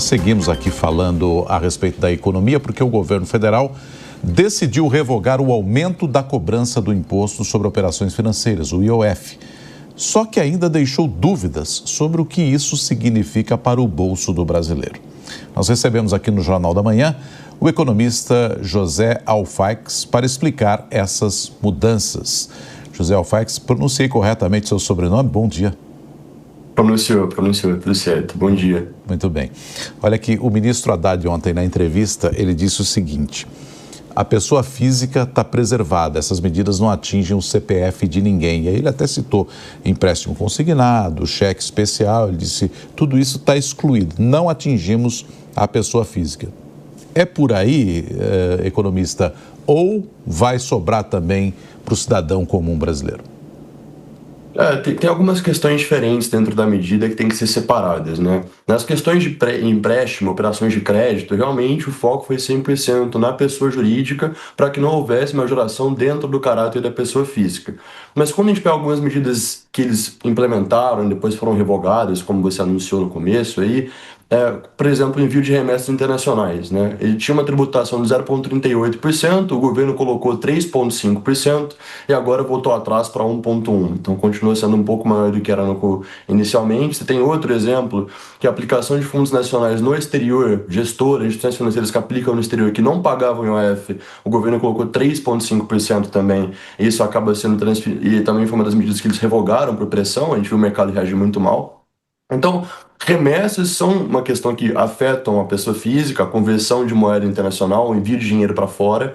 Nós seguimos aqui falando a respeito da economia porque o governo federal decidiu revogar o aumento da cobrança do imposto sobre operações financeiras, o IOF. Só que ainda deixou dúvidas sobre o que isso significa para o bolso do brasileiro. Nós recebemos aqui no Jornal da Manhã o economista José Alfaix para explicar essas mudanças. José Alfaix, pronunciei corretamente seu sobrenome? Bom dia. Pronunciou, tudo certo. Bom dia. Muito bem. Olha aqui, o ministro Haddad ontem na entrevista, ele disse o seguinte: a pessoa física está preservada, essas medidas não atingem o CPF de ninguém. E aí ele até citou empréstimo consignado, cheque especial, ele disse, tudo isso está excluído, não atingimos a pessoa física. É por aí, economista, ou vai sobrar também para o cidadão comum brasileiro? Tem algumas questões diferentes dentro da medida que tem que ser separadas, né? Nas questões de empréstimo, operações de crédito, realmente o foco foi 100% na pessoa jurídica para que não houvesse majoração dentro do caráter da pessoa física. Mas quando a gente pega algumas medidas que eles implementaram e depois foram revogadas, como você anunciou no começo aí, por exemplo, o envio de remessas internacionais, né? Ele tinha uma tributação de 0,38%, o governo colocou 3,5% e agora voltou atrás para 1,1%. Então continua sendo um pouco maior do que era inicialmente. Você tem outro exemplo, que é a aplicação de fundos nacionais no exterior, gestoras, instituições financeiras que aplicam no exterior, que não pagavam IOF, o governo colocou 3,5% também. Isso acaba sendo transferido, e também foi uma das medidas que eles revogaram por pressão, a gente viu o mercado reagir muito mal. Então, remessas são uma questão que afetam a pessoa física, a conversão de moeda internacional, o envio de dinheiro para fora,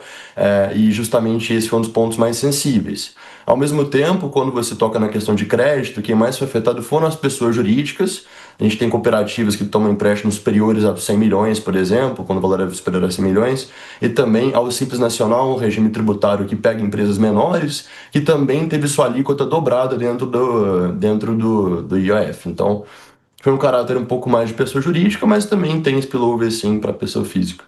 e justamente esse foi um dos pontos mais sensíveis. Ao mesmo tempo, quando você toca na questão de crédito, quem mais foi afetado foram as pessoas jurídicas. A gente tem cooperativas que tomam empréstimos superiores a 100 milhões, por exemplo, quando o valor é superior a 100 milhões, e também ao Simples Nacional, um regime tributário que pega empresas menores, que também teve sua alíquota dobrada dentro do IOF. Então, foi um caráter um pouco mais de pessoa jurídica, mas também tem spillover, sim, para pessoa física.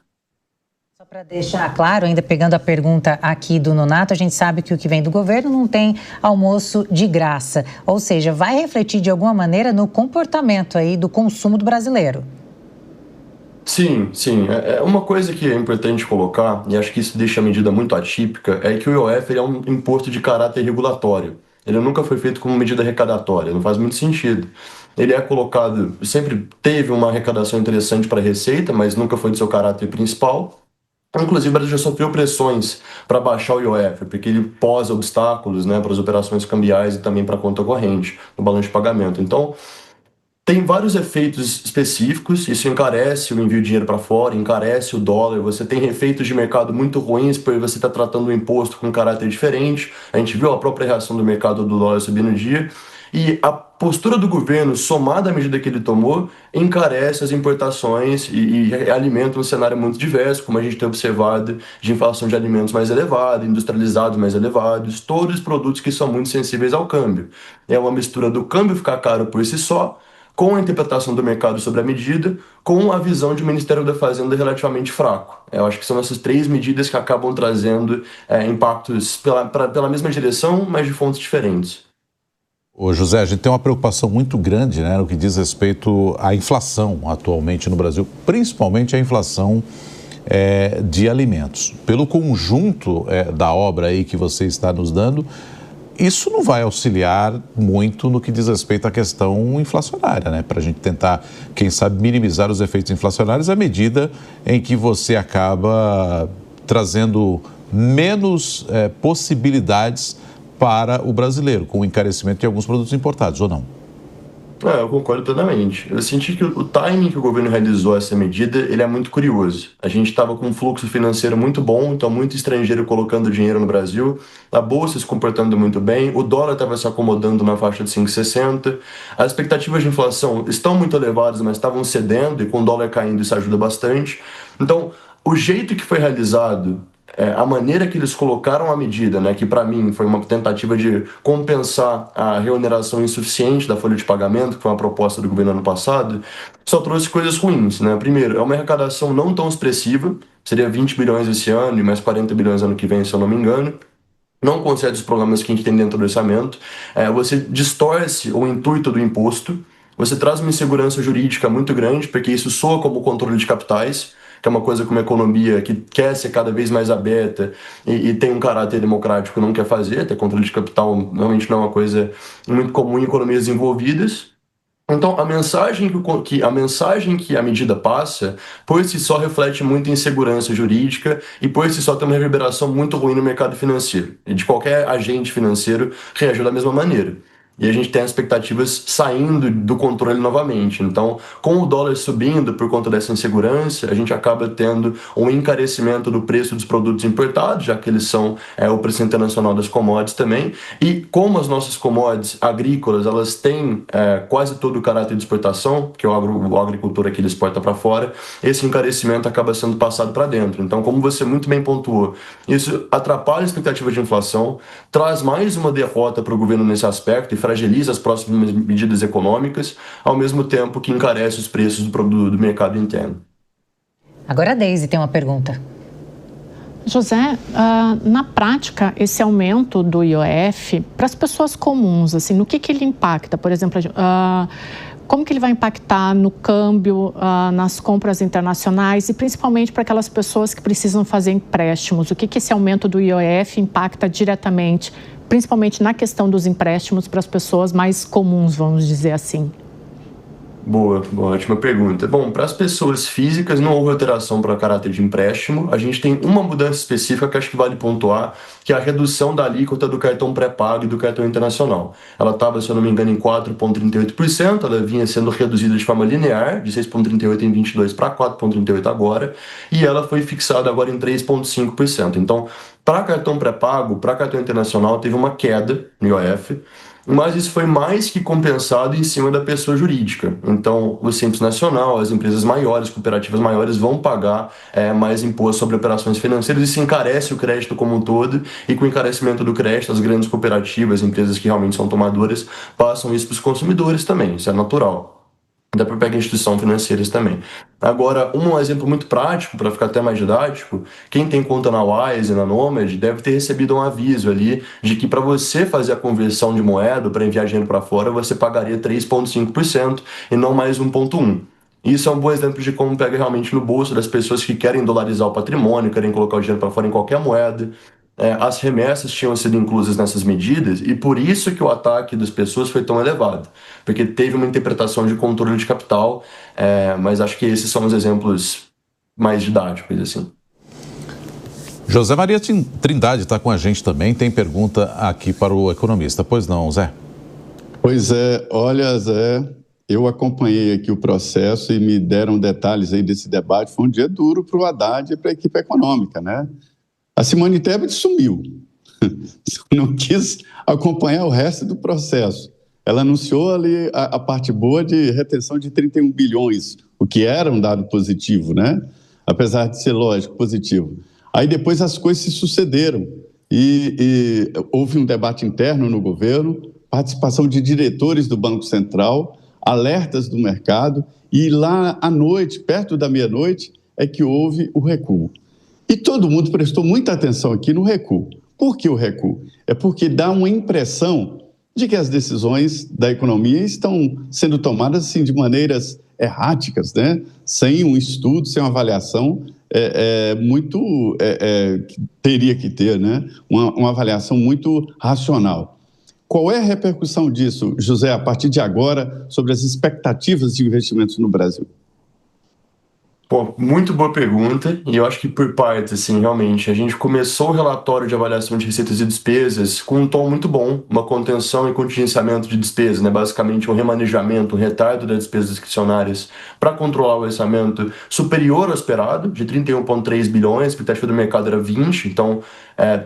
Só para deixar claro, ainda pegando a pergunta aqui do Nonato, a gente sabe que o que vem do governo não tem almoço de graça. Ou seja, vai refletir de alguma maneira no comportamento aí do consumo do brasileiro. Sim. Uma coisa que é importante colocar, e acho que isso deixa a medida muito atípica, é que o IOF ele é um imposto de caráter regulatório. Ele nunca foi feito como medida arrecadatória, não faz muito sentido. Ele é colocado, sempre teve uma arrecadação interessante para a Receita, mas nunca foi de seu caráter principal. Inclusive, o Brasil já sofreu pressões para baixar o IOF, porque ele posa obstáculos, né, para as operações cambiais e também para a conta corrente, no balanço de pagamento. Então, tem vários efeitos específicos, isso encarece o envio de dinheiro para fora, encarece o dólar, você tem efeitos de mercado muito ruins, porque você está tratando o imposto com um caráter diferente, a gente viu a própria reação do mercado do dólar subir no dia, e a postura do governo, somada à medida que ele tomou, encarece as importações e alimenta um cenário muito diverso, como a gente tem observado, de inflação de alimentos mais elevada, industrializados mais elevados, todos os produtos que são muito sensíveis ao câmbio. É uma mistura do câmbio ficar caro por si só, com a interpretação do mercado sobre a medida, com a visão de Ministério da Fazenda relativamente fraco. Eu acho que são essas três medidas que acabam trazendo impactos pela mesma direção, mas de fontes diferentes. Ô José, a gente tem uma preocupação muito grande, né, no que diz respeito à inflação atualmente no Brasil, principalmente a inflação de alimentos. Pelo conjunto da obra aí que você está nos dando, isso não vai auxiliar muito no que diz respeito à questão inflacionária, né? Para a gente tentar, quem sabe, minimizar os efeitos inflacionários à medida em que você acaba trazendo menos possibilidades para o brasileiro, com o encarecimento de alguns produtos importados, ou não? Eu concordo plenamente. Eu senti que o timing que o governo realizou essa medida, ele é muito curioso. A gente estava com um fluxo financeiro muito bom, então muito estrangeiro colocando dinheiro no Brasil, a bolsa se comportando muito bem, o dólar estava se acomodando na faixa de 5,60, as expectativas de inflação estão muito elevadas, mas estavam cedendo, e com o dólar caindo isso ajuda bastante. Então, o jeito que foi realizado, a maneira que eles colocaram a medida, né, que para mim foi uma tentativa de compensar a reoneração insuficiente da folha de pagamento, que foi uma proposta do governo ano passado, só trouxe coisas ruins, né? Primeiro, é uma arrecadação não tão expressiva, seria 20 bilhões esse ano e mais 40 bilhões ano que vem, se eu não me engano. Não concede os problemas que a gente tem dentro do orçamento. Você distorce o intuito do imposto. você traz uma insegurança jurídica muito grande, porque isso soa como controle de capitais, que é uma coisa que uma economia que quer ser cada vez mais aberta e tem um caráter democrático não quer fazer. Ter controle de capital realmente não é uma coisa muito comum em economias desenvolvidas. Então, a mensagem que a medida passa, por si só, reflete muita insegurança jurídica e, por si só, tem uma reverberação muito ruim no mercado financeiro. E de qualquer agente financeiro reagiu da mesma maneira. E a gente tem as expectativas saindo do controle novamente. Então, com o dólar subindo por conta dessa insegurança, a gente acaba tendo um encarecimento do preço dos produtos importados, já que eles são o preço internacional das commodities também. E como as nossas commodities agrícolas, elas têm quase todo o caráter de exportação, que o agricultor aqui ele exporta para fora, esse encarecimento acaba sendo passado para dentro. Então, como você muito bem pontuou, isso atrapalha a expectativa de inflação, traz mais uma derrota para o governo nesse aspecto e fragiliza as próximas medidas econômicas, ao mesmo tempo que encarece os preços do mercado interno. Agora a Deise tem uma pergunta. José, na prática, esse aumento do IOF, para as pessoas comuns, assim, no que ele impacta? Por exemplo, como que ele vai impactar no câmbio, nas compras internacionais e principalmente para aquelas pessoas que precisam fazer empréstimos? O que esse aumento do IOF impacta diretamente, principalmente na questão dos empréstimos para as pessoas mais comuns, vamos dizer assim? Boa, ótima pergunta. Bom, para as pessoas físicas não houve alteração para o caráter de empréstimo. A gente tem uma mudança específica que acho que vale pontuar, que é a redução da alíquota do cartão pré-pago e do cartão internacional. Ela estava, se eu não me engano, em 4,38%, ela vinha sendo reduzida de forma linear, de 6,38% em 22 para 4,38% agora, e ela foi fixada agora em 3,5%. Então, para cartão pré-pago, para cartão internacional, teve uma queda no IOF, mas isso foi mais que compensado em cima da pessoa jurídica. Então, o Simples Nacional, as empresas maiores, cooperativas maiores, vão pagar mais imposto sobre operações financeiras e se encarece o crédito como um todo, e com o encarecimento do crédito, as grandes cooperativas, empresas que realmente são tomadoras, passam isso para os consumidores também, isso é natural. Dá para pegar instituições financeiras também. Agora, um exemplo muito prático, para ficar até mais didático, quem tem conta na Wise e na Nomad deve ter recebido um aviso ali de que para você fazer a conversão de moeda, para enviar dinheiro para fora, você pagaria 3,5% e não mais 1,1%. Isso é um bom exemplo de como pega realmente no bolso das pessoas que querem dolarizar o patrimônio, querem colocar o dinheiro para fora em qualquer moeda. As remessas tinham sido inclusas nessas medidas e por isso que o ataque das pessoas foi tão elevado, porque teve uma interpretação de controle de capital, mas acho que esses são os exemplos mais didáticos, assim. José Maria Trindade está com a gente também, tem pergunta aqui para o economista. Pois não, Zé? Pois é, olha, Zé, eu acompanhei aqui o processo e me deram detalhes aí desse debate. Foi um dia duro para o Haddad e para a equipe econômica, né? A Simone Tebet sumiu, não quis acompanhar o resto do processo. Ela anunciou ali a parte boa de retenção de 31 bilhões, o que era um dado positivo, né? Apesar de ser, lógico, positivo. Aí depois as coisas se sucederam e houve um debate interno no governo, participação de diretores do Banco Central, alertas do mercado, e lá à noite, perto da meia-noite, é que houve o recuo. E todo mundo prestou muita atenção aqui no recuo. Por que o recuo? É porque dá uma impressão de que as decisões da economia estão sendo tomadas assim, de maneiras erráticas, né? Sem um estudo, sem uma avaliação que teria que ter, né? Uma avaliação muito racional. Qual é a repercussão disso, José, a partir de agora, sobre as expectativas de investimentos no Brasil? Pô, muito boa pergunta, e eu acho que por parte, assim, realmente, a gente começou o relatório de avaliação de receitas e despesas com um tom muito bom, uma contenção e contingenciamento de despesas, né? Basicamente um remanejamento, um retardo das despesas discricionárias para controlar o orçamento superior ao esperado, de 31,3 bilhões, a expectativa do mercado era 20, então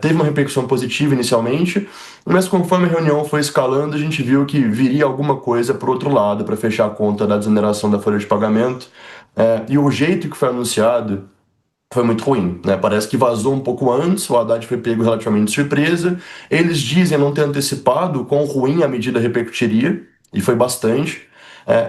teve uma repercussão positiva inicialmente, mas conforme a reunião foi escalando, a gente viu que viria alguma coisa por outro lado para fechar a conta da desoneração da folha de pagamento. E o jeito que foi anunciado foi muito ruim, né? Parece que vazou um pouco antes, o Haddad foi pego relativamente de surpresa. Eles dizem não ter antecipado quão ruim a medida repercutiria, e foi bastante.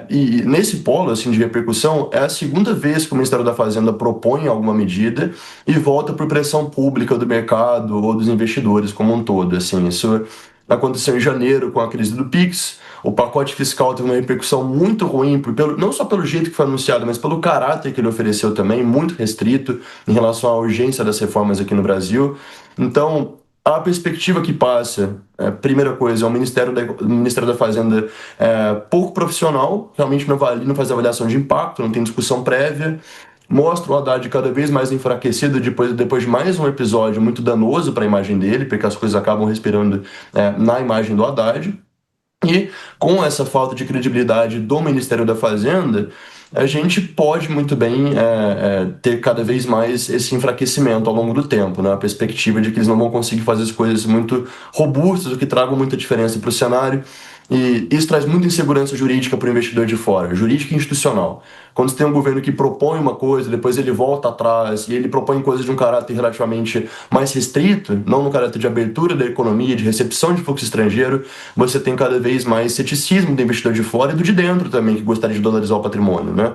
E nesse polo assim, de repercussão, é a segunda vez que o Ministério da Fazenda propõe alguma medida e volta por pressão pública do mercado ou dos investidores como um todo. Assim, isso aconteceu em janeiro com a crise do Pix. O pacote fiscal teve uma repercussão muito ruim, não só pelo jeito que foi anunciado, mas pelo caráter que ele ofereceu também, muito restrito em relação à urgência das reformas aqui no Brasil. Então, a perspectiva que passa, primeira coisa, é o Ministério da Fazenda pouco profissional, realmente não faz avaliação de impacto, não tem discussão prévia, mostra o Haddad cada vez mais enfraquecido depois de mais um episódio muito danoso para a imagem dele, porque as coisas acabam respirando na imagem do Haddad. E com essa falta de credibilidade do Ministério da Fazenda, a gente pode muito bem ter cada vez mais esse enfraquecimento ao longo do tempo, né? A perspectiva de que eles não vão conseguir fazer as coisas muito robustas, o que traga muita diferença para o cenário. E isso traz muita insegurança jurídica para o investidor de fora, jurídica e institucional. Quando você tem um governo que propõe uma coisa, depois ele volta atrás e ele propõe coisas de um caráter relativamente mais restrito, não no caráter de abertura da economia, de recepção de fluxo estrangeiro, você tem cada vez mais ceticismo do investidor de fora e do de dentro também, que gostaria de dolarizar o patrimônio, né?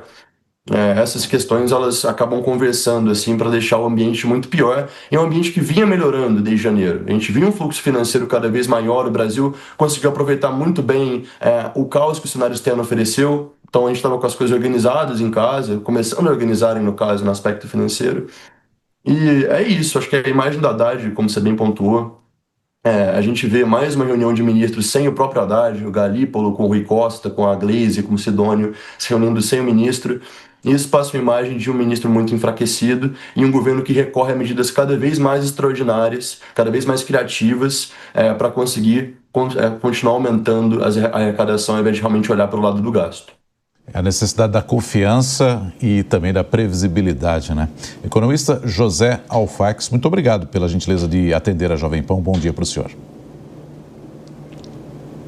Essas questões elas acabam conversando assim para deixar o ambiente muito pior. É um ambiente que vinha melhorando desde janeiro. A gente viu um fluxo financeiro cada vez maior. O Brasil conseguiu aproveitar muito bem o caos que o cenário externo ofereceu. Então a gente estava com as coisas organizadas em casa, começando a organizarem no caso no aspecto financeiro. E é isso. Acho que a imagem da Haddad, como você bem pontuou, a gente vê mais uma reunião de ministros sem o próprio Haddad, o Galípolo com o Rui Costa, com a Gleisi, com o Sidônio, se reunindo sem o ministro. Isso passa uma imagem de um ministro muito enfraquecido e um governo que recorre a medidas cada vez mais extraordinárias, cada vez mais criativas, para conseguir continuar aumentando a arrecadação ao invés de realmente olhar para o lado do gasto. A necessidade da confiança e também da previsibilidade, né? Economista José Alfax, muito obrigado pela gentileza de atender a Jovem Pan. Bom dia para o senhor.